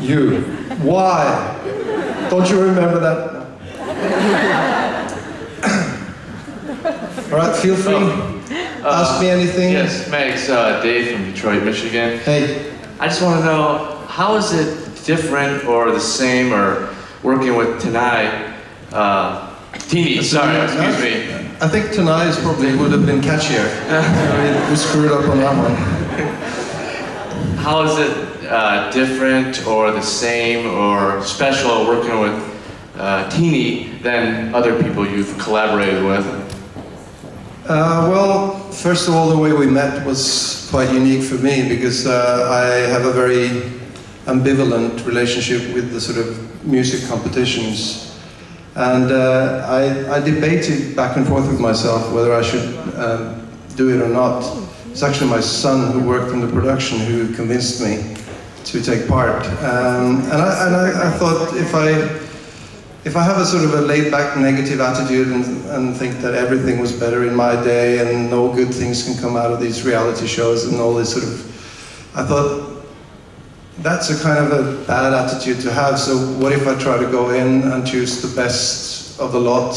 You. Why? Don't you remember that? All right, feel free. Ask me anything. Yes, Max, Dave from Detroit, Michigan. Hey. I just want to know, how is it different or the same or working with Tanai? Tini, sorry, excuse me. I think Tanai probably would have been catchier. We screwed up on that one. How is it different or the same or special working with Tini than other people you've collaborated with? Well, first of all, the way we met was quite unique for me because I have a very ambivalent relationship with the sort of music competitions. And I debated back and forth with myself whether I should do it or not. It's actually my son who worked in the production who convinced me to take part. And I thought if I have a sort of a laid-back negative attitude and think that everything was better in my day and no good things can come out of these reality shows and all this sort of, I thought that's a kind of a bad attitude to have. So what if I try to go in and choose the best of the lot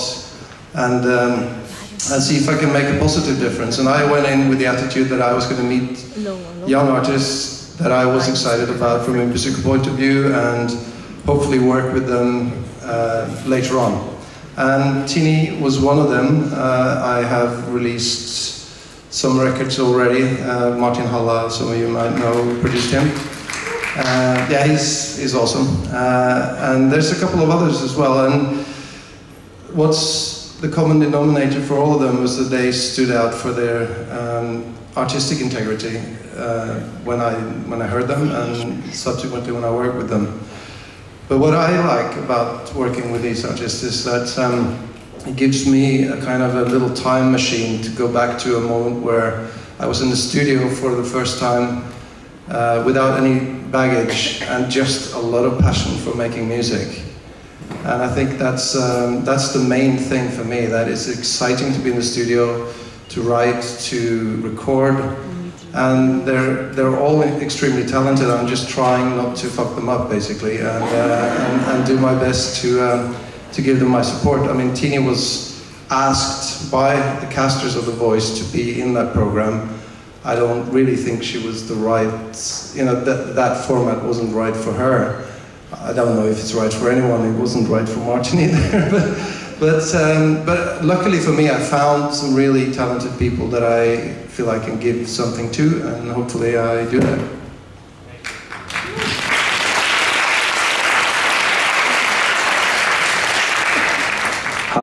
and see if I can make a positive difference. And I went in with the attitude that I was going to meet young artists that I was excited about from a musical point of view and hopefully work with them later on. And Tini was one of them. I have released some records already. Martin Halla, some of you might know, produced him. Yeah, he's awesome. And there's a couple of others as well. And what's the common denominator for all of them was that they stood out for their artistic integrity when I heard them and subsequently when I worked with them. But what I like about working with these artists is that it gives me a kind of a little time machine to go back to a moment where I was in the studio for the first time without any baggage and just a lot of passion for making music. And I think that's the main thing for me, that it's exciting to be in the studio, to write, to record. And they're all extremely talented. I'm just trying not to fuck them up, basically, and do my best to give them my support. I mean, Tini was asked by the casters of The Voice to be in that program. I don't really think she was the right, that format wasn't right for her. I don't know if it's right for anyone. It wasn't right for Martin either. But luckily for me, I found some really talented people that I feel I can give something to, and hopefully I do that.